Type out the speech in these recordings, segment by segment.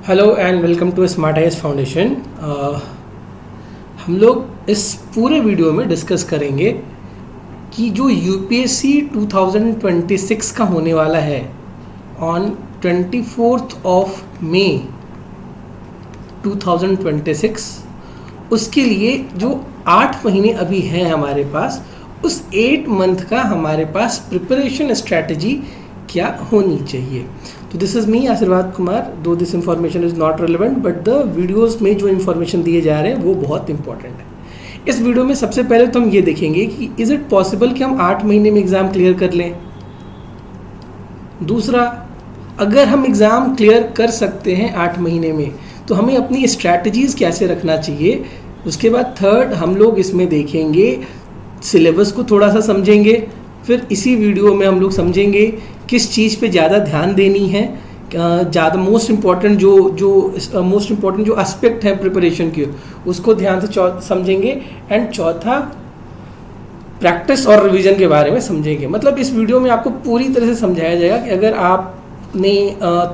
Hello and welcome to smart IAS foundation. हम लोग इस पूरे वीडियो में डिस्कस करेंगे कि जो यूपीएससी 2026 का होने वाला है ऑन 24th ऑफ मई 2026, उसके लिए जो 8 महीने अभी हैं हमारे पास, उस 8 मंथ का हमारे पास प्रिपरेशन स्ट्रैटेजी क्या होनी चाहिए। तो दिस इज़ मी आशीर्वाद कुमार। दो this information is not relevant, but the videos में जो इन्फॉर्मेशन दिए जा रहे हैं वो बहुत इंपॉर्टेंट है। इस वीडियो में सबसे पहले तो हम ये देखेंगे कि इज़ इट पॉसिबल कि हम 8 महीने में एग्ज़ाम क्लियर कर लें। दूसरा, अगर हम एग्ज़ाम क्लियर कर सकते हैं 8 महीने में, तो हमें अपनी स्ट्रैटेजीज़ कैसे रखना चाहिए। उसके बाद थर्ड, हम लोग इसमें देखेंगे सिलेबस को थोड़ा सा समझेंगे। फिर इसी वीडियो में हम लोग समझेंगे किस चीज़ पे ज़्यादा ध्यान देनी है, ज़्यादा मोस्ट इम्पॉर्टेंट जो एस्पेक्ट है प्रिपरेशन के, उसको ध्यान से समझेंगे। एंड चौथा, प्रैक्टिस और रिवीजन के बारे में समझेंगे। मतलब इस वीडियो में आपको पूरी तरह से समझाया जाएगा कि अगर आपने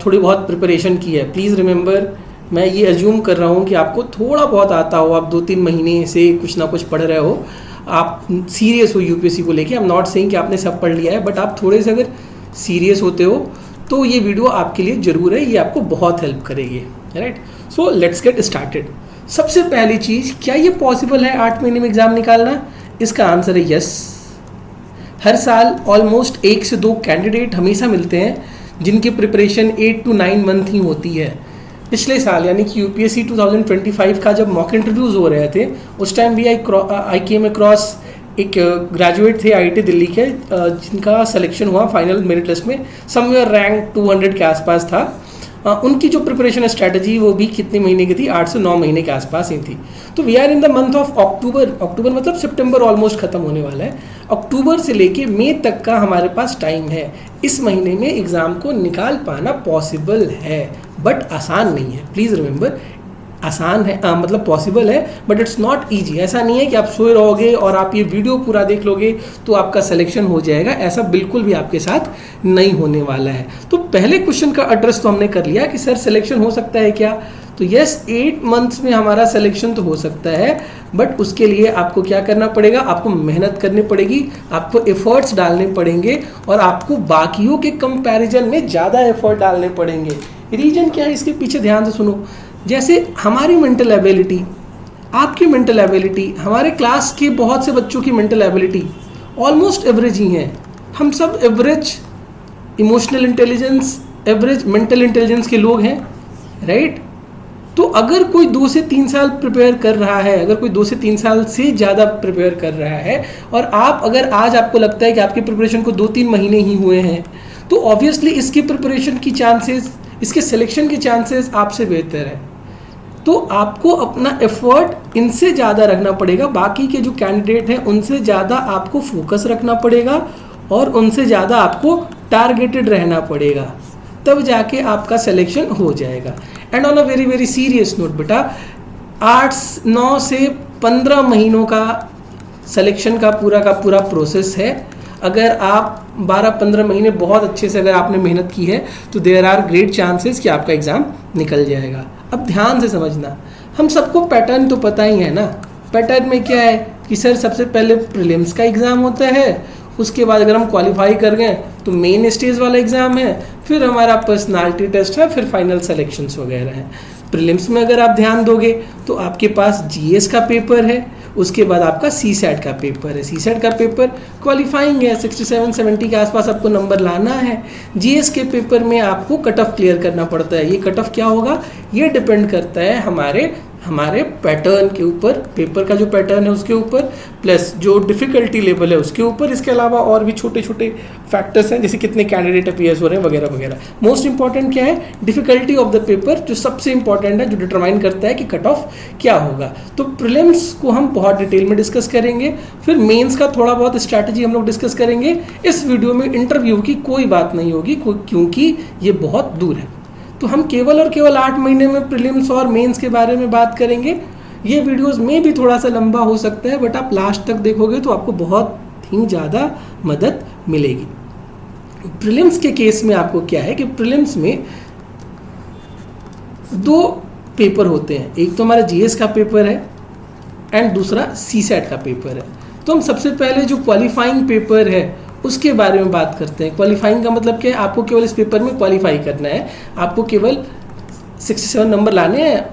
थोड़ी बहुत प्रिपरेशन की है, प्लीज़ रिमेंबर, मैं ये अज्यूम कर रहा हूँ कि आपको थोड़ा बहुत आता हो, आप 2-3 महीने से कुछ ना कुछ पढ़ रहे हो, आप सीरियस हो यूपीएससी को लेके। आई एम नॉट सेइंग कि आपने सब पढ़ लिया है, बट आप थोड़े से अगर सीरियस होते हो तो ये वीडियो आपके लिए ज़रूर है, ये आपको बहुत हेल्प करेगी। Right, so let's get started. सबसे पहली चीज़, क्या ये पॉसिबल है 8 महीने में एग्ज़ाम निकालना? इसका आंसर है यस। हर साल ऑलमोस्ट 1 से 2 कैंडिडेट हमेशा मिलते हैं जिनकी प्रिपरेशन 8 to 9 मंथ ही होती है। पिछले साल यानी कि यूपीएससी 2025 का जब मॉक इंटरव्यूज़ हो रहे थे, उस टाइम भी आई केम अक्रॉस एक ग्रेजुएट थे आईआईटी दिल्ली के, जिनका सिलेक्शन हुआ फाइनल मेरिट लिस्ट में, समवेयर रैंक 200 के आसपास था। उनकी जो प्रिपरेशन स्ट्रैटेजी वो भी कितने महीने की थी? 8 से 9 महीने के आसपास ही थी। तो we are in the month of October मतलब सितंबर ऑलमोस्ट ख़त्म होने वाला है। अक्टूबर से लेके मई तक का हमारे पास टाइम है। इस महीने में एग्ज़ाम को निकाल पाना पॉसिबल है, बट आसान नहीं है। प्लीज़ रिमेंबर, आसान है, मतलब पॉसिबल है, बट इट्स नॉट ईजी। ऐसा नहीं है कि आप सोए रहोगे और आप ये वीडियो पूरा देख लोगे तो आपका सिलेक्शन हो जाएगा। ऐसा बिल्कुल भी आपके साथ नहीं होने वाला है। तो पहले क्वेश्चन का एड्रेस तो हमने कर लिया कि सर सिलेक्शन हो सकता है क्या? तो यस, 8 मंथ्स में हमारा सिलेक्शन तो हो सकता है, बट उसके लिए आपको क्या करना पड़ेगा? आपको मेहनत करनी पड़ेगी, आपको एफर्ट्स डालने पड़ेंगे, और आपको बाकियों के कंपैरिजन में ज़्यादा एफर्ट डालने पड़ेंगे। रीजन क्या है इसके पीछे? ध्यान से सुनो। जैसे हमारी मेंटल एबिलिटी, आपकी मेंटल एबिलिटी, हमारे क्लास के बहुत से बच्चों की मेंटल एबिलिटी ऑलमोस्ट एवरेज ही हैं। हम सब average emotional intelligence, average mental intelligence के लोग हैं, राइट? तो अगर कोई 2 से 3 साल प्रिपेयर कर रहा है, अगर कोई 2 से 3 साल से ज़्यादा प्रिपेयर कर रहा है, और आप अगर आज आपको लगता है कि आपकी प्रिपरेशन को 2-3 महीने ही हुए हैं, तो ऑब्वियसली इसकी प्रिपरेशन की चांसेस, इसके सिलेक्शन के चांसेस आपसे बेहतर है। तो आपको अपना एफर्ट इनसे ज़्यादा रखना पड़ेगा, बाकी के जो कैंडिडेट हैं उनसे ज़्यादा आपको फोकस रखना पड़ेगा, और उनसे ज़्यादा आपको टारगेटेड रहना पड़ेगा, तब जाके आपका सिलेक्शन हो जाएगा। And on a very very serious note बेटा, 8-9 से 15 महीनों का सिलेक्शन का पूरा प्रोसेस है। अगर आप 12-15 महीने बहुत अच्छे से अगर आपने मेहनत की है, तो देयर आर ग्रेट चांसेस कि आपका एग्ज़ाम निकल जाएगा। अब ध्यान से समझना, हम सबको पैटर्न तो पता ही है ना। पैटर्न में क्या है कि सर सबसे पहले प्रीलिम्स का एग्ज़ाम होता है, उसके बाद अगर हम क्वालिफाई कर गए तो मेन स्टेज वाला एग्ज़ाम है, फिर हमारा पर्सनालिटी टेस्ट है, फिर फाइनल सिलेक्शंस वगैरह हैं। प्रीलिम्स में अगर आप ध्यान दोगे तो आपके पास जीएस का पेपर है, उसके बाद आपका सीसैट का पेपर है। सीसैट का पेपर क्वालिफाइंग है, 67-70 के आसपास आपको नंबर लाना है। जीएस के पेपर में आपको कट ऑफ क्लियर करना पड़ता है। ये कट ऑफ क्या होगा? ये डिपेंड करता है हमारे पैटर्न के ऊपर, पेपर का जो पैटर्न है उसके ऊपर, प्लस जो डिफ़िकल्टी लेवल है उसके ऊपर। इसके अलावा और भी छोटे छोटे फैक्टर्स हैं, जैसे कितने कैंडिडेट अपीयर्स हो रहे हैं वगैरह वगैरह। मोस्ट इंपॉर्टेंट क्या है? डिफ़िकल्टी ऑफ द पेपर, जो सबसे इंपॉर्टेंट है, जो डिटरमाइन करता है कि कट ऑफ क्या होगा। तो प्रीलिम्स को हम बहुत डिटेल में डिस्कस करेंगे, फिर मेंस का थोड़ा बहुत स्ट्रैटेजी हम लोग डिस्कस करेंगे। इस वीडियो में इंटरव्यू की कोई बात नहीं होगी, क्योंकि ये बहुत दूर है। तो हम केवल और केवल 8 महीने में प्रीलिम्स और मेंस के बारे में बात करेंगे। ये वीडियोस में भी थोड़ा सा लंबा हो सकता है, बट आप लास्ट तक देखोगे तो आपको बहुत ही ज़्यादा मदद मिलेगी। प्रीलिम्स के केस में आपको क्या है कि प्रीलिम्स में दो पेपर होते हैं, एक तो हमारा जीएस का पेपर है एंड दूसरा सीसैट का पेपर है। तो हम सबसे पहले जो क्वालिफाइंग पेपर है उसके बारे में बात करते हैं। क्वालिफाइंग का मतलब क्या है, आपको केवल इस पेपर में क्वालिफाई करना है, आपको केवल 67 नंबर लाने हैं,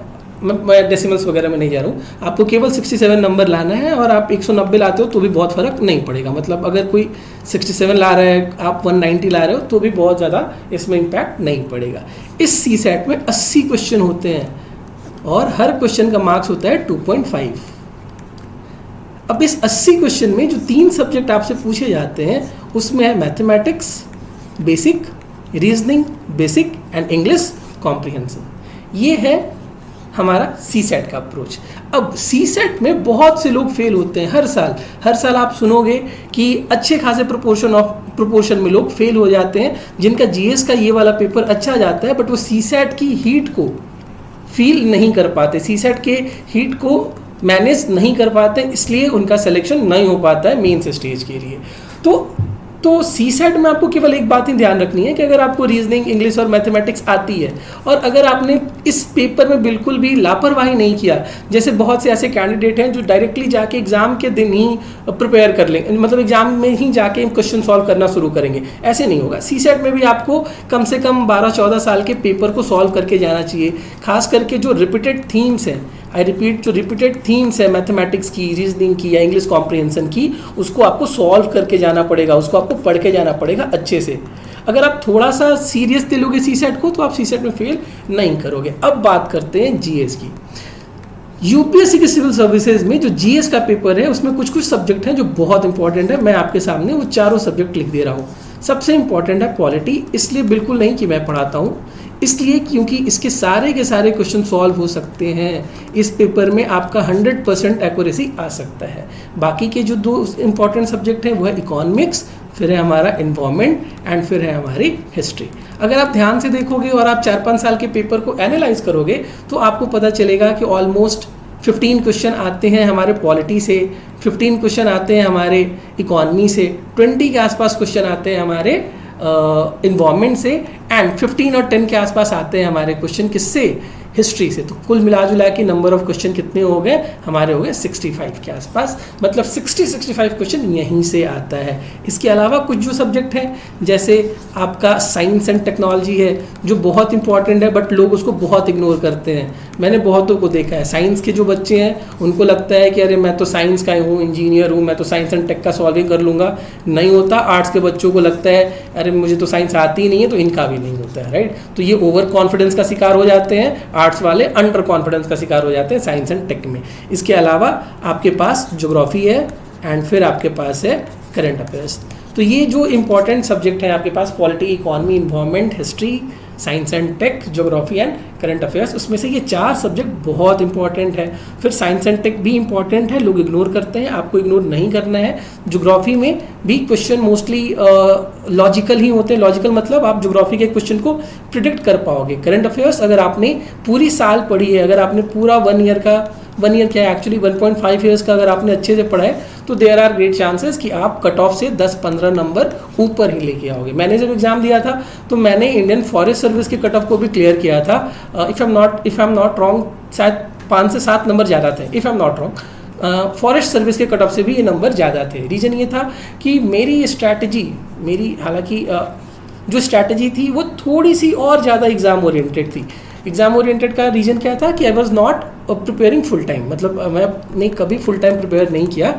मैं डेसिमल्स वगैरह में नहीं जा रहा हूँ, आपको केवल 67 नंबर लाना है और आप 190 लाते हो तो भी बहुत फ़र्क नहीं पड़ेगा। मतलब अगर कोई 67 ला रहा है, आप 190 ला रहे हो तो भी बहुत ज़्यादा इसमें इम्पैक्ट नहीं पड़ेगा। इस सीसैट में 80 क्वेश्चन होते हैं और हर क्वेश्चन का मार्क्स होता है 2.5। अब इस 80 क्वेश्चन में जो 3 सब्जेक्ट आपसे पूछे जाते हैं उसमें है mathematics basic, reasoning basic and English comprehension. ये है हमारा सीसैट का अप्रोच। अब सीसैट में बहुत से लोग फेल होते हैं हर साल आप सुनोगे कि अच्छे खासे प्रोपोर्शन में लोग फेल हो जाते हैं, जिनका जीएस का ये वाला पेपर अच्छा जाता है बट वो सीसैट की हीट को फील नहीं कर पाते, सीसैट के हीट को मैनेज नहीं कर पाते, इसलिए उनका सिलेक्शन नहीं हो पाता है मेंस स्टेज के लिए। तो सीसैट में आपको केवल एक बात ही ध्यान रखनी है कि अगर आपको रीजनिंग, इंग्लिश और मैथमेटिक्स आती है और अगर आपने इस पेपर में बिल्कुल भी लापरवाही नहीं किया, जैसे बहुत से ऐसे कैंडिडेट हैं जो डायरेक्टली जाके एग्जाम के दिन ही प्रिपेयर कर लेंगे, मतलब एग्जाम में ही जाके क्वेश्चन सॉल्व करना शुरू करेंगे, ऐसे नहीं होगा। सीसैट में भी आपको कम से कम 12-14 साल के पेपर को सॉल्व करके जाना चाहिए। खास करके जो रिपीटेड थीम्स हैं, आई रिपीट, जो रिपीटेड थीम्स है मैथमेटिक्स की, रीजनिंग की या इंग्लिश कॉम्प्रिहेंशन की, उसको आपको सॉल्व करके जाना पड़ेगा, उसको आपको पढ़ के जाना पड़ेगा अच्छे से। अगर आप थोड़ा सा सीरियस ले लोगे सीसैट को तो आप सीसैट में फेल नहीं करोगे। अब बात करते हैं जीएस की। यूपीएससी के सिविल सर्विसेज में जो जीएस का पेपर है उसमें कुछ सब्जेक्ट हैं जो बहुत इंपॉर्टेंट है। मैं आपके सामने वो चारों सब्जेक्ट लिख दे रहा हूँ। सबसे इंपॉर्टेंट है पॉलिटी, इसलिए बिल्कुल नहीं कि मैं पढ़ाता हूँ, इसलिए क्योंकि इसके सारे के सारे क्वेश्चन सॉल्व हो सकते हैं। इस पेपर में आपका 100% एक्यूरेसी आ सकता है। बाकी के जो 2 इंपॉर्टेंट सब्जेक्ट हैं वो है इकोनॉमिक्स, फिर है हमारा इन्वायरमेंट एंड फिर है हमारी हिस्ट्री। अगर आप ध्यान से देखोगे और आप 4-5 साल के पेपर को एनालाइज करोगे तो आपको पता चलेगा कि ऑलमोस्ट 15 क्वेश्चन आते हैं हमारे पॉलिटी से, 15 क्वेश्चन आते हैं हमारे इकोनॉमी से, 20 के आसपास क्वेश्चन आते हैं हमारे इन्वायरमेंट से एंड 15 और 10 के आसपास आते हैं हमारे क्वेश्चन किससे, हिस्ट्री से। तो कुल मिला जुला के नंबर ऑफ क्वेश्चन कितने हो गए हमारे, हो गए 65 के आसपास। मतलब 60-65 क्वेश्चन यहीं से आता है। इसके अलावा कुछ जो सब्जेक्ट हैं जैसे आपका साइंस एंड टेक्नोलॉजी है जो बहुत इंपॉर्टेंट है बट लोग उसको बहुत इग्नोर करते हैं। मैंने बहुतों को देखा है, साइंस के जो बच्चे हैं उनको लगता है कि अरे मैं तो साइंस का हूँ, इंजीनियर हूँ, मैं तो साइंस एंड टेक का सॉल्विंग कर लूँगा। नहीं होता। आर्ट्स के बच्चों को लगता है अरे मुझे तो साइंस आती ही नहीं है तो इनका भी नहीं होता है, राइट। तो ये ओवर कॉन्फिडेंस का शिकार हो जाते हैं, आर्ट्स वाले अंडर कॉन्फिडेंस का शिकार हो जाते हैं साइंस एंड टेक में। इसके अलावा आपके पास ज्योग्राफी है एंड फिर आपके पास है करंट अफेयर्स। तो ये जो इंपॉर्टेंट सब्जेक्ट हैं आपके पास, polity, economy, environment, history, science and tech, geography and current affairs, उसमें से ये 4 सब्जेक्ट बहुत इंपॉर्टेंट है। फिर साइंस एंड टेक भी इंपॉर्टेंट है, लोग इग्नोर करते हैं, आपको इग्नोर नहीं करना है। ज्योग्राफी में भी क्वेश्चन मोस्टली लॉजिकल ही होते हैं। लॉजिकल मतलब आप ज्योग्राफी के क्वेश्चन को प्रिडिक्ट कर पाओगे। करंट अफेयर्स अगर आपने पूरी साल पढ़ी है, अगर आपने पूरा 1 ईयर क्या है एक्चुअली 1.5 ईयर्स का अगर आपने अच्छे से पढ़ा है तो देयर आर ग्रेट चांसेस कि आप कट ऑफ से 10-15 नंबर ऊपर ही लेके आओगे। मैंने जब एग्जाम दिया था तो मैंने इंडियन फॉरेस्ट सर्विस के कट ऑफ को भी क्लियर किया था। If I am not wrong शायद 5 से 7 नंबर ज़्यादा थे, if I am not wrong. Forest service के कट ऑफ से भी ये नंबर ज़्यादा थे। रीज़न ये था कि मेरी स्ट्रैटेजी, हालांकि जो स्ट्रैटेजी थी वो थोड़ी सी और ज़्यादा एग्ज़ाम ओरिएंटेड थी। एग्ज़ाम ओरिएंटेड का रीज़न क्या था कि I was not preparing full time, मतलब मैंने कभी फुल टाइम प्रिपेयर नहीं किया।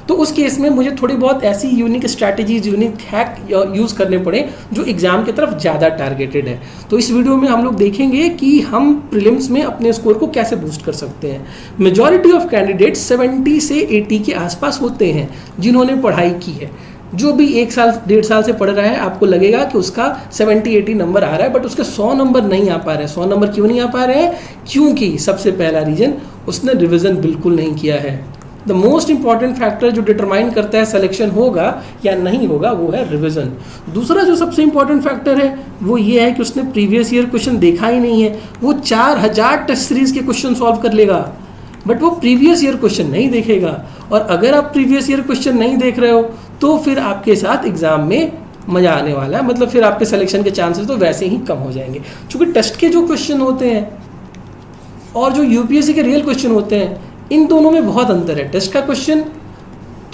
तो उस केस में मुझे थोड़ी बहुत ऐसी unique strategies, unique hack use करने पड़े जो एग्ज़ाम की तरफ ज़्यादा टारगेटेड है। तो इस वीडियो में हम लोग देखेंगे कि हम प्रीलिम्स में अपने स्कोर को कैसे बूस्ट कर सकते हैं। मेजॉरिटी ऑफ कैंडिडेट 70 से 80 के आसपास होते हैं जिन्होंने पढ़ाई की है। जो भी 1 साल 1.5 साल से पढ़ रहा है आपको लगेगा कि उसका 70-80 नंबर आ रहा है बट उसके 100 नंबर नहीं आ पा रहे हैं। 100 नंबर क्यों नहीं आ पा रहे हैं? क्योंकि सबसे पहला रीज़न, उसने रिवीजन बिल्कुल नहीं किया है। द मोस्ट इंपॉर्टेंट फैक्टर जो डिटरमाइन करता है सिलेक्शन होगा या नहीं होगा वो है रिवीजन। दूसरा जो सबसे इंपॉर्टेंट फैक्टर है वो ये है कि उसने प्रीवियस ईयर क्वेश्चन देखा ही नहीं है। वो 4000 टेस्ट सीरीज के क्वेश्चन सॉल्व कर लेगा बट वो प्रीवियस ईयर क्वेश्चन नहीं देखेगा। और अगर आप प्रीवियस ईयर क्वेश्चन नहीं देख रहे हो तो फिर आपके साथ एग्जाम में मज़ा आने वाला है, मतलब फिर आपके सिलेक्शन के चांसेस तो वैसे ही कम हो जाएंगे। क्योंकि टेस्ट के जो क्वेश्चन होते हैं और जो यूपीएससी के रियल क्वेश्चन होते हैं, इन दोनों में बहुत अंतर है। टेस्ट का क्वेश्चन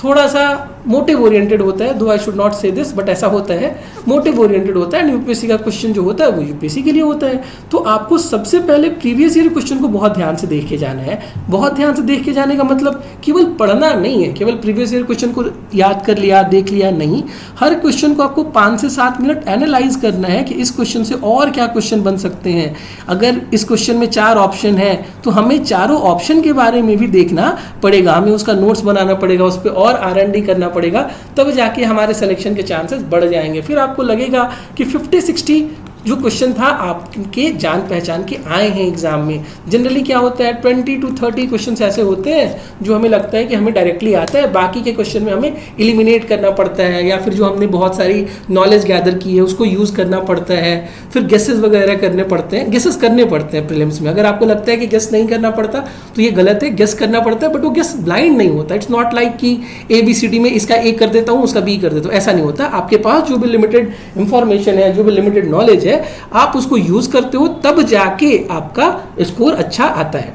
थोड़ा सा मोटिव ओरिएंटेड होता है, दो आई शुड नॉट से दिस, बट ऐसा होता है, मोटिव ओरिएंटेड होता है। एंड यूपीएससी का क्वेश्चन जो होता है वो यूपीएससी के लिए होता है। तो आपको सबसे पहले प्रीवियस ईयर क्वेश्चन को बहुत ध्यान से देख के जाना है। बहुत ध्यान से देख के जाने का मतलब केवल पढ़ना नहीं है, केवल प्रीवियस ईयर क्वेश्चन को याद कर लिया, देख लिया नहीं। हर क्वेश्चन को आपको 5 से 7 मिनट एनालाइज करना है कि इस क्वेश्चन से और क्या क्वेश्चन बन सकते हैं। अगर इस क्वेश्चन में 4 ऑप्शन है तो हमें चारों ऑप्शन के बारे में भी देखना पड़ेगा, हमें उसका नोट्स बनाना पड़ेगा, उस पर और R&D करना पड़ेगा, तब जाके हमारे सिलेक्शन के चांसेस बढ़ जाएंगे। फिर आपको लगेगा कि 50-60 जो क्वेश्चन था आपके जान पहचान के आए हैं एग्जाम में। जनरली क्या होता है 20 to 30 क्वेश्चन ऐसे होते हैं जो हमें लगता है कि हमें डायरेक्टली आता है, बाकी के क्वेश्चन में हमें इलिमिनेट करना पड़ता है, या फिर जो हमने बहुत सारी नॉलेज गैदर की है उसको यूज़ करना पड़ता है, फिर गेसेस वगैरह करने पड़ते हैं। गेसेस करने पड़ते हैं प्रीलिम्स में। अगर आपको लगता है कि गेस नहीं करना पड़ता तो ये गलत है, गेस करना पड़ता है, बट वो गेस ब्लाइंड नहीं होता। इट्स नॉट लाइक कि ABCD में इसका A कर देता हूँ उसका B कर देता हूँ, ऐसा नहीं होता। आपके पास जो भी लिमिटेड इंफॉर्मेशन है, जो भी लिमिटेड नॉलेज है, आप उसको यूज करते हो, तब जाके आपका स्कोर अच्छा आता है।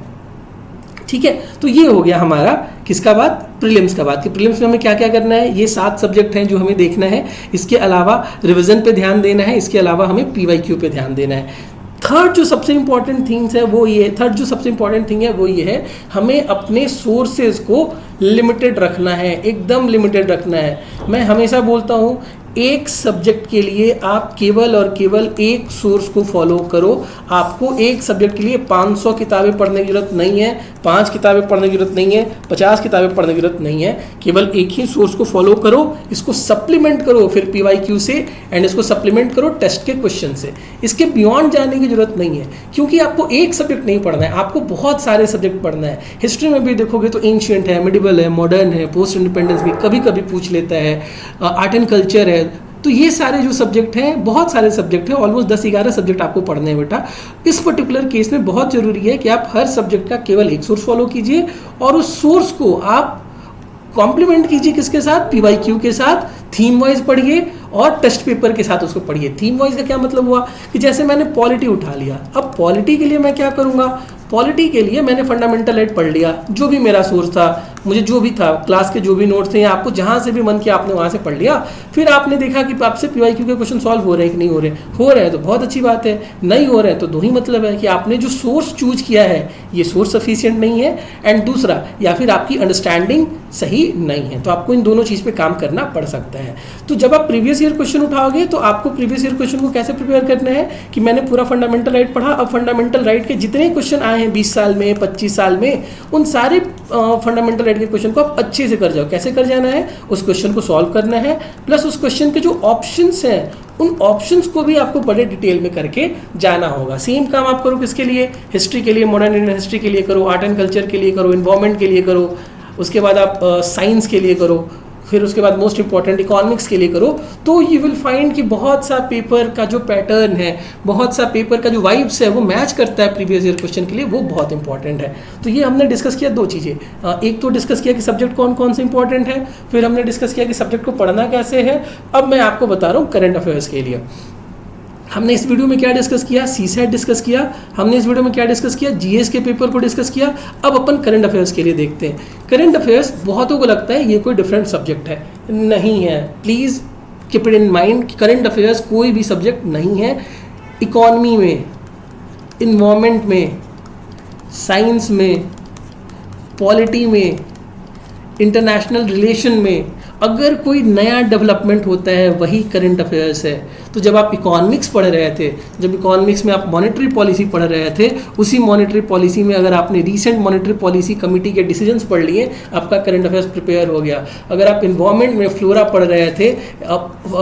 ठीक है, तो ये हो गया हमारा किसका बात, प्रीलिम्स का बात, कि प्रीलिम्स में हमें क्या क्या करना है। ये 7 सब्जेक्ट हैं जो हमें देखना है। इसके अलावा रिवीजन पे ध्यान देना है, इसके अलावा हमें PYQ पे ध्यान देना है। थर्ड जो सबसे इंपॉर्टेंट थिंग्स है वो ये है, हमें अपने सोर्सेज को लिमिटेड रखना है, एकदम लिमिटेड रखना है। मैं हमेशा बोलता हूँ एक सब्जेक्ट के लिए आप केवल और केवल एक सोर्स को फॉलो करो। आपको एक सब्जेक्ट के लिए 500 किताबें पढ़ने की जरूरत नहीं है, 5 किताबें पढ़ने की जरूरत नहीं है, 50 किताबें पढ़ने की जरूरत नहीं है। केवल एक ही सोर्स को फॉलो करो, इसको सप्लीमेंट करो फिर PYQ से, एंड इसको सप्लीमेंट करो टेस्ट के क्वेश्चन से। इसके बियॉन्ड जाने की जरूरत नहीं है, क्योंकि आपको एक सब्जेक्ट नहीं पढ़ना है, आपको बहुत सारे सब्जेक्ट पढ़ना है। हिस्ट्री में भी देखोगे तो एंशिएंट है, मिडिवल है, मॉडर्न है, पोस्ट इंडिपेंडेंस भी कभी कभी पूछ लेता है, आर्ट एंड कल्चर है। तो ये सारे जो सब्जेक्ट हैं, बहुत सारे सब्जेक्ट हैं, ऑलमोस्ट 10-11 सब्जेक्ट आपको पढ़ने हैं बेटा। इस पर्टिकुलर केस में बहुत जरूरी है कि आप हर सब्जेक्ट का केवल एक सोर्स फॉलो कीजिए, और उस सोर्स को आप कॉम्प्लीमेंट कीजिए किसके साथ, PYQ के साथ। थीम वाइज पढ़िए और टेस्ट पेपर के साथ उसको पढ़िए। थीम वाइज का क्या मतलब हुआ कि जैसे मैंने पॉलिटी उठा लिया, अब पॉलिटी के लिए मैं क्या करूँगा, पॉलिटी के लिए मैंने फंडामेंटल राइट पढ़ लिया, जो भी मेरा सोर्स था, मुझे जो भी था, क्लास के जो भी नोट्स थे, या आपको जहाँ से भी मन किया आपने वहाँ से पढ़ लिया। फिर आपने देखा कि आपसे PYQ के क्वेश्चन सॉल्व हो रहे हैं कि नहीं हो रहे हैं तो बहुत अच्छी बात है, नहीं हो रहे हैं तो दो ही मतलब है कि आपने जो सोर्स चूज किया है ये सोर्स सफिशिएंट नहीं है, एंड दूसरा या फिर आपकी अंडरस्टैंडिंग सही नहीं है। तो आपको इन दोनों चीज़ पे काम करना पड़ सकता है। तो जब आप प्रीवियस ईयर क्वेश्चन उठाओगे तो आपको प्रीवियस ईयर क्वेश्चन को कैसे प्रिपेयर करना है कि मैंने पूरा फंडामेंटल राइट पढ़ा, अब फंडामेंटल राइट के जितने क्वेश्चन आए हैं 20 साल में, 25 साल में, उन सारे फंडामेंटल राइट के क्वेश्चन को आप अच्छे से कर जाओ। कैसे कर जाना है, उस क्वेश्चन को सॉल्व करना है, प्लस उस क्वेश्चन के जो ऑप्शंस हैं उन ऑप्शंस को भी आपको बड़े डिटेल में करके जाना होगा। सेम काम आप करो किसके लिए, हिस्ट्री के लिए, मॉडर्न इंडियन हिस्ट्री के लिए करो, आर्ट एंड कल्चर के लिए करो, इन्वायरमेंट के लिए करो, उसके बाद आप साइंस के लिए करो, फिर उसके बाद मोस्ट इंपॉर्टेंट इकोनॉमिक्स के लिए करो। तो यू विल फाइंड कि बहुत सा पेपर का जो पैटर्न है, बहुत सा पेपर का जो वाइब्स है वो मैच करता है प्रीवियस ईयर क्वेश्चन के लिए, वो बहुत इंपॉर्टेंट है। तो ये हमने डिस्कस किया 2 चीज़ें, एक तो डिस्कस किया कि सब्जेक्ट कौन कौन से इंपॉर्टेंट है, फिर हमने डिस्कस किया कि सब्जेक्ट को पढ़ना कैसे है। अब मैं आपको बता रहा हूँ करंट अफेयर्स के लिए हमने इस वीडियो में क्या डिस्कस किया, CSAT डिस्कस किया, हमने इस वीडियो में क्या डिस्कस किया, GS के पेपर को डिस्कस किया। अब अपन करंट अफेयर्स के लिए देखते हैं। करंट अफेयर्स बहुतों को लगता है ये कोई डिफरेंट सब्जेक्ट है, नहीं है। Please keep it in mind, current affairs कोई भी सब्जेक्ट नहीं है। इकोनॉमी में, इन्वायरमेंट में, साइंस में, पॉलिटी में, इंटरनेशनल रिलेशन में अगर कोई नया डेवलपमेंट होता है वही करंट अफेयर्स है। तो जब आप इकोनॉमिक्स पढ़ रहे थे, जब इकोनॉमिक्स में आप मॉनेटरी पॉलिसी पढ़ रहे थे, उसी मॉनेटरी पॉलिसी में अगर आपने रीसेंट मॉनेटरी पॉलिसी कमेटी के डिसीजंस पढ़ लिए, आपका करंट अफेयर्स प्रिपेयर हो गया। अगर आप इन्वायरमेंट में फ्लोरा पढ़ रहे थे,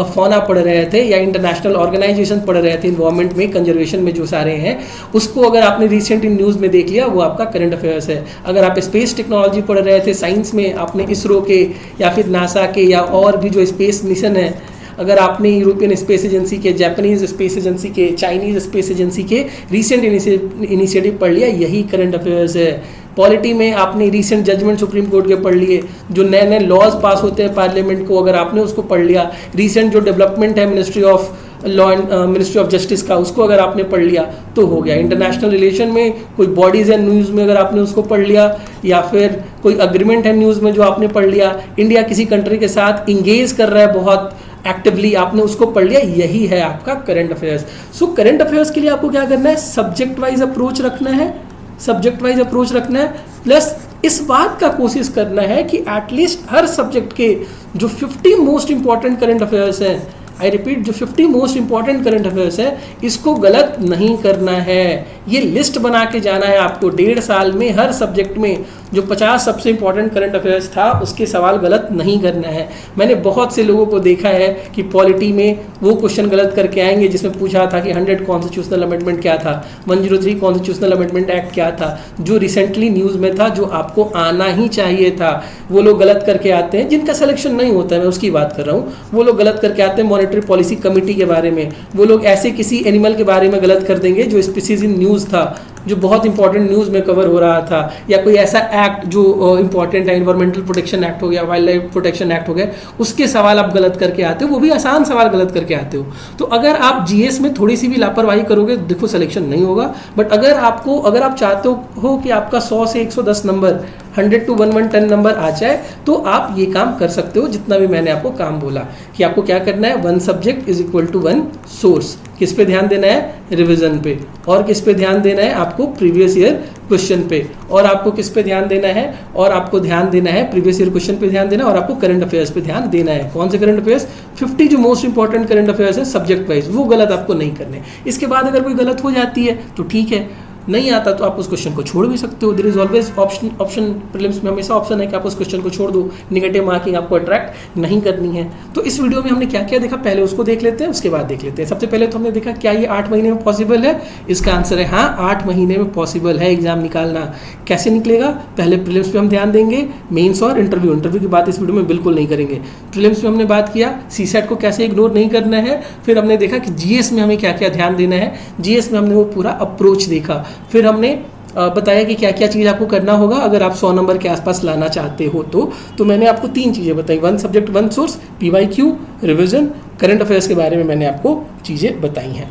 फौना पढ़ रहे थे, या इंटरनेशनल ऑर्गेनाइजेशन पढ़ रहे थे इन्वायरमेंट में, कंजर्वेशन में जो सारे हैं, उसको अगर आपने रिसेंट इन न्यूज़ में देख लिया, वो आपका करंट अफेयर्स है। अगर आप स्पेस टेक्नोलॉजी पढ़ रहे थे साइंस में, आपने इसरो के या फिर नासा के या और भी जो स्पेस मिशन है, अगर आपने यूरोपियन स्पेस एजेंसी के, जापानीज स्पेस एजेंसी के, चाइनीज स्पेस एजेंसी के रीसेंट इनिशिएटिव पढ़ लिया, यही करंट अफेयर्स है। पॉलिटी में आपने रीसेंट जजमेंट सुप्रीम कोर्ट के पढ़ लिए, जो नए नए लॉज पास होते हैं पार्लियामेंट को, अगर आपने उसको पढ़ लिया, रीसेंट जो डेवलपमेंट है ministry of law and ministry of justice का, उसको अगर आपने पढ़ लिया तो हो गया। इंटरनेशनल रिलेशन में कोई बॉडीज़ है न्यूज़ में, अगर आपने उसको पढ़ लिया, या फिर कोई अग्रीमेंट है न्यूज़ में जो आपने पढ़ लिया, इंडिया किसी कंट्री के साथ इंगेज कर रहा है बहुत एक्टिवली, आपने उसको पढ़ लिया, यही है आपका current affairs. So current affairs के लिए आपको क्या करना है, सब्जेक्ट वाइज अप्रोच रखना है, सब्जेक्ट वाइज अप्रोच रखना है, प्लस इस बात का कोशिश करना है कि एटलीस्ट हर सब्जेक्ट के जो 50 मोस्ट इंपॉर्टेंट करंट अफेयर्स हैं, आई रिपीट, जो 50 मोस्ट इंपॉर्टेंट करंट अफेयर्स है, इसको गलत नहीं करना है। ये लिस्ट बना के जाना है आपको 1.5 साल में, हर सब्जेक्ट में जो 50 सबसे इंपॉर्टेंट करंट अफेयर्स था उसके सवाल गलत नहीं करना है। मैंने बहुत से लोगों को देखा है कि पॉलिटी में वो क्वेश्चन गलत करके आएंगे जिसमें पूछा था कि 100 कॉन्स्टिट्यूशनल अमेंडमेंट क्या था, 103 कॉन्स्टिट्यूशनल अमेंडमेंट एक्ट क्या था, जो रिसेंटली न्यूज़ में था, जो आपको आना ही चाहिए था, वो लोग गलत करके आते हैं। जिनका सिलेक्शन नहीं होता है, मैं उसकी बात कर रहा हूँ, वो लोग गलत करके आते हैं। मॉनेटरी पॉलिसी कमेटी के बारे में वो लोग ऐसे किसी एनिमल के बारे में गलत कर देंगे जो स्पीसीज इन न्यूज़ था, जो बहुत इंपॉर्टेंट न्यूज़ में कवर हो रहा था, या कोई ऐसा एक्ट जो इंपॉर्टेंट है, इन्वायरमेंटल प्रोटेक्शन एक्ट हो गया, वाइल्ड लाइफ प्रोटेक्शन एक्ट हो गया, उसके सवाल आप गलत करके आते हो, वो भी आसान सवाल गलत करके आते हो। तो अगर आप जीएस में थोड़ी सी भी लापरवाही करोगे, देखो सिलेक्शन नहीं होगा। बट अगर आप चाहते हो कि आपका 100 से 110 नंबर, 100 to 110 नंबर आ जाए, तो आप ये काम कर सकते हो, जितना भी मैंने आपको काम बोला कि आपको क्या करना है, 1 subject is equal to 1 source. किस पे ध्यान देना है, रिवीजन पे, और किस पे ध्यान देना है, आपको प्रीवियस ईयर क्वेश्चन पे, और आपको किस पे ध्यान देना है, और आपको ध्यान देना है प्रीवियस ईयर क्वेश्चन पे ध्यान देना, और आपको करंट अफेयर्स पे ध्यान देना है। कौन से करंट अफेयर्स, 50 जो मोस्ट इंपॉर्टेंट करंट अफेयर्स है सब्जेक्ट वाइज, वो गलत आपको नहीं करने। इसके बाद अगर कोई गलत हो जाती है तो ठीक है, नहीं आता तो आप उस क्वेश्चन को छोड़ भी सकते हो। There is always option prelims में हमेशा ऑप्शन है कि आप उस क्वेश्चन को छोड़ दो, नेगेटिव मार्किंग आपको अट्रैक्ट नहीं करनी है। तो इस वीडियो में हमने क्या क्या देखा, पहले उसको देख लेते हैं, उसके बाद देख लेते हैं। सबसे पहले तो हमने देखा क्या ये 8 महीने में पॉसिबल है। इसका आंसर है हाँ, 8 महीने में पॉसिबल है एग्जाम निकालना। कैसे निकलेगा, पहले प्रीलिम्स पे हम ध्यान देंगे, मेंस और इंटरव्यू की बात इस वीडियो में बिल्कुल नहीं करेंगे। प्रीलिम्स में हमने बात किया सीसेट को कैसे इग्नोर नहीं करना है, फिर हमने देखा कि जीएस में हमें क्या क्या ध्यान देना है, जीएस में हमने वो पूरा अप्रोच देखा, फिर हमने बताया कि क्या क्या चीज़ आपको करना होगा अगर आप 100 नंबर के आसपास लाना चाहते हो। तो मैंने आपको 3 चीज़ें बताई, 1 subject 1 source, PYQ, revision, current affairs के बारे में मैंने आपको चीज़ें बताई हैं।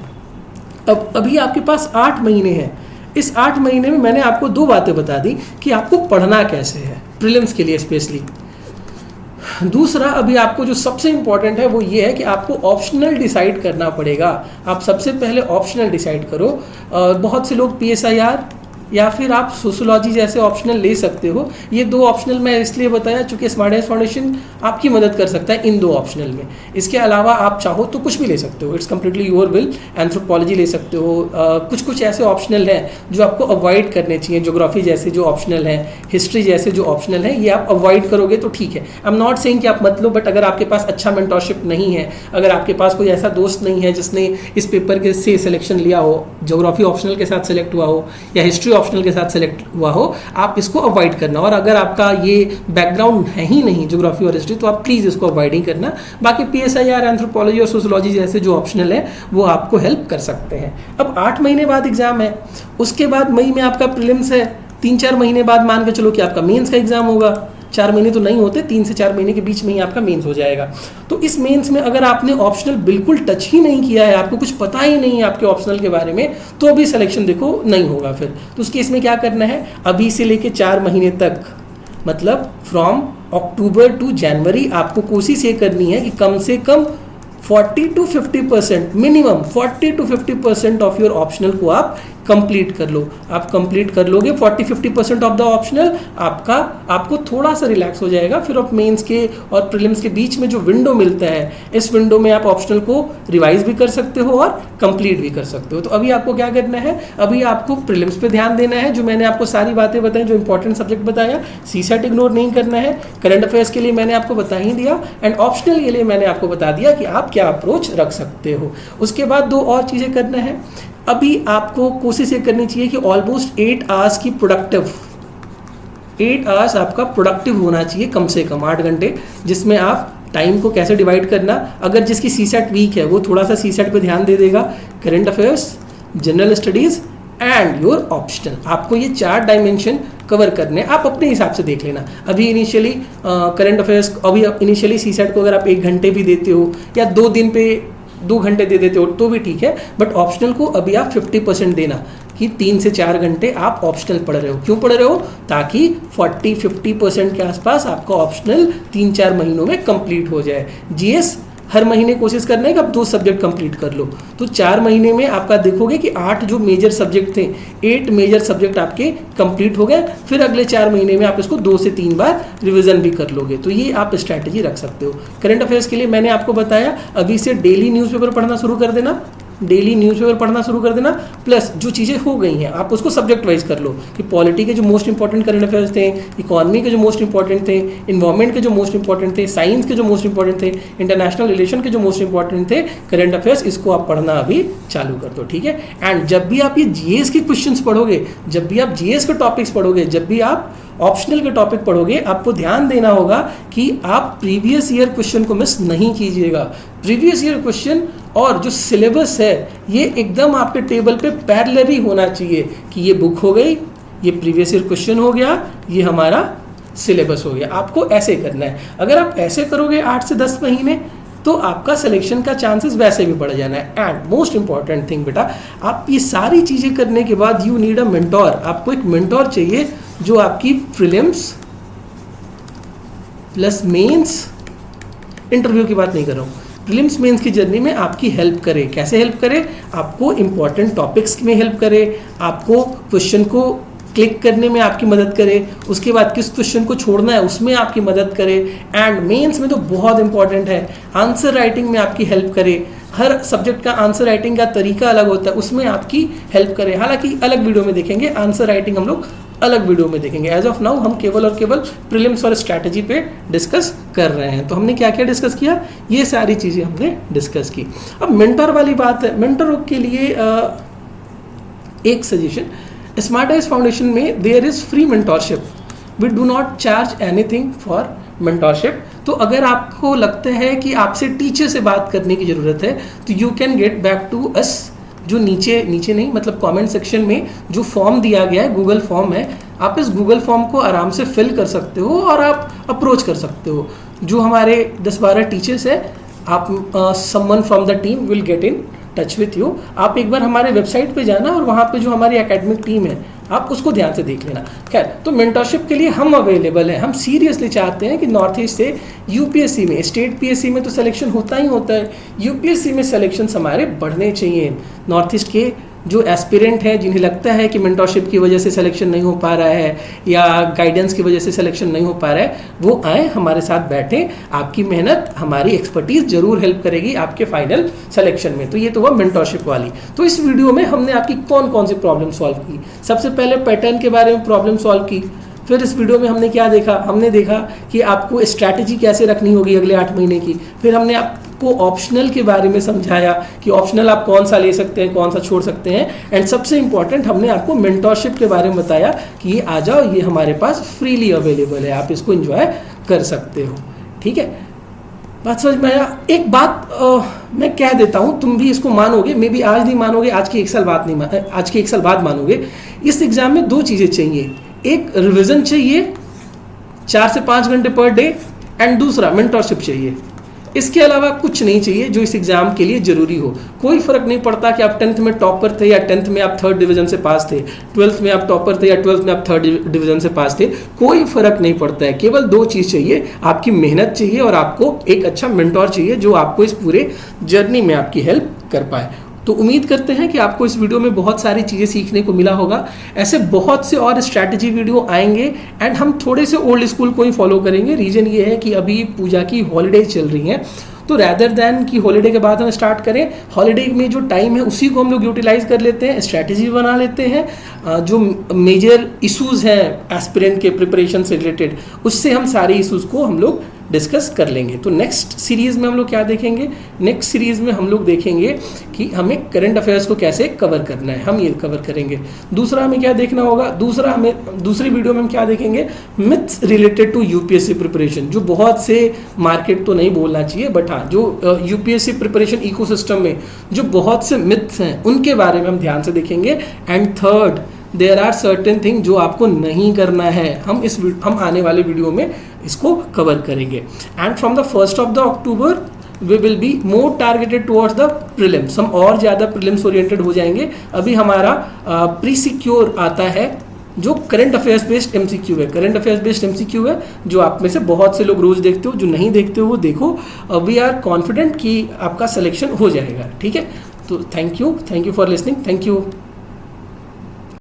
अब अभी आपके पास 8 महीने हैं। इस 8 महीने में मैंने आपको 2 बातें बता दी कि आपको पढ़ना कैसे है प्रीलिम्स के लिए स्पेशली। दूसरा, अभी आपको जो सबसे इंपॉर्टेंट है वो ये है कि आपको ऑप्शनल डिसाइड करना पड़ेगा। आप सबसे पहले ऑप्शनल डिसाइड करो। बहुत से लोग PSIR या फिर आप सोशियोलॉजी जैसे ऑप्शनल ले सकते हो। ये 2 ऑप्शनल मैं इसलिए बताया चूँकि स्मार्ट एज फाउंडेशन आपकी मदद कर सकता है इन 2 ऑप्शनल में। इसके अलावा आप चाहो तो कुछ भी ले सकते हो, it's completely your will. Anthropology ले सकते हो। कुछ ऐसे ऑप्शनल हैं जो आपको अवॉइड करने चाहिए, ज्योग्राफी जैसे जो ऑप्शनल हैं, हिस्ट्री जैसे जो ऑप्शनल हैं, ये आप अवॉइड करोगे तो ठीक है। आई एम नॉट सेइंग कि आप मत लो, बट अगर आपके पास अच्छा मेंटरशिप नहीं है, अगर आपके पास कोई ऐसा दोस्त नहीं है जिसने इस पेपर के से सिलेक्शन लिया हो, ज्योग्राफी ऑप्शनल के साथ सिलेक्ट हुआ हो या हिस्ट्री ऑप्शनल के साथ सिलेक्ट हुआ हो, आप इसको अवॉइड करना। और अगर आपका ये बैकग्राउंड है ही नहीं ज्योग्राफी और हिस्ट्री, तो आप प्लीज़ इसको अवॉइड ही करना। बाकी PSIR, एंथ्रोपोलॉजी और सोशियोलॉजी जैसे जो ऑप्शनल है वो आपको हेल्प कर सकते हैं। अब 8 महीने बाद एग्जाम है, उसके बाद मई में आपका प्रीलिम्स है, 3-4 महीने बाद मान के चलो कि आपका मेंस का एग्जाम होगा। 4 महीने तो नहीं होते, 3 से 4 महीने के बीच में ही आपका मेंस हो जाएगा। तो इस मेंस में अगर आपने ऑप्शनल बिल्कुल टच ही नहीं किया है, आपको कुछ पता ही नहीं है आपके ऑप्शनल के बारे में, तो अभी सिलेक्शन देखो नहीं होगा फिर। तो उस केस में क्या करना है, अभी से लेके 4 महीने तक, मतलब फ्रॉम अक्टूबर टू जनवरी, आपको कोशिश ये करनी है कि कम से कम 40 to 50%, minimum 40 to 50% of your optional को आप कंप्लीट कर लो। आप कंप्लीट कर लोगे 40-50% ऑफ द ऑप्शनल, आपको थोड़ा सा रिलैक्स हो जाएगा। फिर आप मेंस के और प्रीलिम्स के बीच में जो विंडो मिलता है, इस विंडो में आप ऑप्शनल को रिवाइज भी कर सकते हो और कंप्लीट भी कर सकते हो। तो अभी आपको क्या करना है, अभी आपको प्रीलिम्स पे ध्यान देना है, जो मैंने आपको सारी बातें बताई, जो इंपॉर्टेंट सब्जेक्ट बताया। सीसेट इग्नोर नहीं करना है, करंट अफेयर्स के लिए मैंने आपको बता ही दिया, एंड ऑप्शनल के लिए मैंने आपको बता दिया कि आप क्या अप्रोच रख सकते हो। उसके बाद 2 और चीज़ें करना है। अभी आपको कोशिश ये करनी चाहिए कि ऑलमोस्ट 8 आवर्स की 8 आवर्स आपका प्रोडक्टिव होना चाहिए, कम से कम 8 घंटे, जिसमें आप टाइम को कैसे डिवाइड करना। अगर जिसकी सीसेट वीक है वो थोड़ा सा सीसेट पे ध्यान दे देगा, current affairs, general studies and your optional. आपको ये 4 डायमेंशन कवर करने, आप अपने हिसाब से देख लेना। अभी इनिशियली करंट अफेयर्स, अभी इनिशियली सीसेट को अगर आप 1 घंटे भी देते हो या 2 दिन पे 2 घंटे दे देते हो तो भी ठीक है, बट ऑप्शनल को अभी आप 50% देना कि 3 से 4 घंटे आप ऑप्शनल पढ़ रहे हो। क्यों पढ़ रहे हो? ताकि 40-50% के आसपास आपका ऑप्शनल 3-4 महीनों में कंप्लीट हो जाए। जीएस हर महीने कोशिश करना है कि आप 2 सब्जेक्ट कंप्लीट कर लो, तो 4 महीने में आपका देखोगे कि 8 जो मेजर सब्जेक्ट थे, 8 मेजर सब्जेक्ट आपके कंप्लीट हो गए। फिर अगले 4 महीने में आप इसको 2 से 3 बार रिवीजन भी कर लोगे। तो ये आप स्ट्रैटेजी रख सकते हो। करंट अफेयर्स के लिए मैंने आपको बताया अभी से डेली न्यूज़पेपर पढ़ना शुरू कर देना, डेली न्यूज़पेपर पढ़ना शुरू कर देना, प्लस जो चीज़ें हो गई हैं आप उसको सब्जेक्ट वाइज कर लो कि पॉलिटी के जो मोस्ट इंपॉर्टेंट करंट अफेयर्स थे, इकोनॉमी के जो मोस्ट इंपॉर्टेंट थे, इन्वायरमेंट के जो मोस्ट इंपॉर्टेंट थे, साइंस के जो मोस्ट इंपॉर्टेंट थे, इंटरनेशनल रिलेशन के जो मोस्ट इंपॉर्टेंट थे, करंट अफेयर्स, इसको आप पढ़ना अभी चालू कर दो, ठीक है। एंड जब भी आप ये जीएस के क्वेश्चंस पढ़ोगे, जब भी आप जीएस के टॉपिक्स पढ़ोगे, जब भी आप ऑप्शनल के टॉपिक पढ़ोगे, आपको ध्यान देना होगा कि आप प्रीवियस ईयर क्वेश्चन को मिस नहीं कीजिएगा। प्रीवियस ईयर क्वेश्चन और जो सिलेबस है ये एकदम आपके टेबल पे पैरेलल ही होना चाहिए कि ये बुक हो गई, ये प्रीवियस ईयर क्वेश्चन हो गया, ये हमारा सिलेबस हो गया। आपको ऐसे करना है। अगर आप ऐसे करोगे 8 से 10 महीने तो आपका सिलेक्शन का चांसेस वैसे भी बढ़ जाना है। एंड मोस्ट इंपॉर्टेंट थिंग बेटा, आप ये सारी चीज़ें करने के बाद यू नीड अ मेंटोर। आपको एक मेंटोर चाहिए जो आपकी प्रीलिम्स प्लस मेंस, इंटरव्यू की बात नहीं कर रहा हूँ, प्रीलिम्स मेंस की जर्नी में आपकी हेल्प करे। कैसे हेल्प करे? आपको इंपॉर्टेंट टॉपिक्स में हेल्प करे, आपको क्वेश्चन को क्लिक करने में आपकी मदद करे, उसके बाद किस क्वेश्चन को छोड़ना है उसमें आपकी मदद करे। एंड मेंस में तो बहुत इंपॉर्टेंट है, आंसर राइटिंग में आपकी हेल्प करे। हर सब्जेक्ट का आंसर राइटिंग का तरीका अलग होता है, उसमें आपकी हेल्प करे। हालांकि अलग वीडियो में देखेंगे, आंसर राइटिंग हम लोग अलग वीडियो में देखेंगे। एज ऑफ नाउ हम केवल और केवल प्रीलिम्स और स्ट्रैटेजी पे डिस्कस कर रहे हैं। तो हमने क्या क्या डिस्कस किया? ये सारी चीज़ें हमने डिस्कस की। अब मेंटर वाली बात है। मेंटर के लिए एक सजेशन, स्मार्ट आइज फाउंडेशन में there is free mentorship. We do not charge anything for mentorship. तो अगर आपको लगता है कि आपसे टीचर से बात करने की ज़रूरत है तो you can get back to us. जो नीचे नहीं मतलब कमेंट सेक्शन में जो फॉर्म दिया गया है, गूगल फॉर्म है, आप इस गूगल फॉर्म को आराम से फिल कर सकते हो और आप अप्रोच कर सकते हो। जो हमारे 10-12 टीचर्स हैं, आप someone from the team will get in touch with you. आप एक बार हमारे वेबसाइट पे जाना और वहाँ पे जो हमारी एकेडमिक टीम है आप उसको ध्यान से देख लेना। खैर, तो मेंटरशिप के लिए हम अवेलेबल हैं। हम सीरियसली चाहते हैं कि नॉर्थ ईस्ट से यूपीएससी में, स्टेट पीएससी में तो सिलेक्शन होता ही होता है, यूपीएससी में सिलेक्शंस हमारे बढ़ने चाहिए। नॉर्थ ईस्ट के जो एस्पिरेंट हैं जिन्हें लगता है कि मेंटरशिप की वजह से सिलेक्शन नहीं हो पा रहा है या गाइडेंस की वजह से सिलेक्शन नहीं हो पा रहा है, वो आए हमारे साथ बैठें। आपकी मेहनत, हमारी एक्सपर्टीज जरूर हेल्प करेगी आपके फाइनल सिलेक्शन में। तो ये तो हुआ मेंटरशिप वाली। तो इस वीडियो में हमने आपकी कौन कौन सी प्रॉब्लम सॉल्व की। सबसे पहले पैटर्न के बारे में प्रॉब्लम सॉल्व की। फिर इस वीडियो में हमने क्या देखा? हमने देखा कि आपको स्ट्रैटेजी कैसे रखनी होगी अगले 8 महीने की। फिर हमने आपको ऑप्शनल के बारे में समझाया कि ऑप्शनल आप कौन सा ले सकते हैं, कौन सा छोड़ सकते हैं। एंड सबसे इंपॉर्टेंट, हमने आपको मेंटरशिप के बारे में बताया कि ये आ जाओ, ये हमारे पास फ्रीली अवेलेबल है, आप इसको एंजॉय कर सकते हो। ठीक है, बात समझ में आया? एक बात मैं कह देता हूँ, तुम भी इसको मानोगे, मे बी आज नहीं मानोगे, आज के 1 साल बाद मानोगे। इस एग्जाम में 2 चीज़ें चाहिए। एक रिवीजन चाहिए 4 से 5 घंटे पर डे, एंड दूसरा मेंटरशिप चाहिए। इसके अलावा कुछ नहीं चाहिए जो इस एग्जाम के लिए जरूरी हो। कोई फर्क नहीं पड़ता कि आप 10th में टॉपर थे या 10th में आप 3rd डिवीजन से पास थे, 12th में आप टॉपर थे या 12th में आप 3rd डिवीजन से पास थे, कोई फर्क नहीं पड़ता है। केवल 2 चीज़ चाहिए, आपकी मेहनत चाहिए और आपको एक अच्छा मेंटोर चाहिए जो आपको इस पूरे जर्नी में आपकी हेल्प कर पाए। तो उम्मीद करते हैं कि आपको इस वीडियो में बहुत सारी चीज़ें सीखने को मिला होगा। ऐसे बहुत से और स्ट्रैटेजी वीडियो आएंगे एंड हम थोड़े से ओल्ड स्कूल को ही फॉलो करेंगे। रीज़न ये है कि अभी पूजा की हॉलीडेज चल रही हैं, तो रैदर दैन कि हॉलीडे के बाद हम स्टार्ट करें, हॉलीडे में जो टाइम है उसी को हम लोग यूटिलाइज कर लेते हैं, स्ट्रैटेजी बना लेते हैं। जो मेजर इश्यूज़ हैं एस्पिरेंट के प्रिपरेशन से रिलेटेड, उससे हम सारे इश्यूज़ को हम लोग डिस्कस कर लेंगे। तो नेक्स्ट सीरीज़ में हम लोग क्या देखेंगे? नेक्स्ट सीरीज़ में हम लोग देखेंगे कि हमें करंट अफेयर्स को कैसे कवर करना है, हम ये कवर करेंगे। दूसरा हमें क्या देखना होगा? दूसरी वीडियो में हम क्या देखेंगे? Myths related to UPSC preparation. जो बहुत से, मार्केट तो नहीं बोलना चाहिए, बट हाँ, जो यूपीएससी प्रिपरेशन इकोसिस्टम में जो बहुत से मिथ्स हैं उनके बारे में हम ध्यान से देखेंगे। And third, there are certain thing जो आपको नहीं करना है, हम आने वाले वीडियो में इसको कवर करेंगे। And from the 1st of October we will be more targeted towards the prelims, हम और ज़्यादा प्रीलिम्स ओरिएंटेड हो जाएंगे। अभी हमारा प्री सिक्योर आता है जो करंट अफेयर्स बेस्ड एमसीक्यू है, करंट अफेयर्स बेस्ड एमसीक्यू है, जो आप में से बहुत से लोग रोज देखते हो, जो नहीं देखते हो वो देखो। वी आर कॉन्फिडेंट कि आपका सिलेक्शन हो जाएगा, ठीक है। तो thank you for listening, thank you.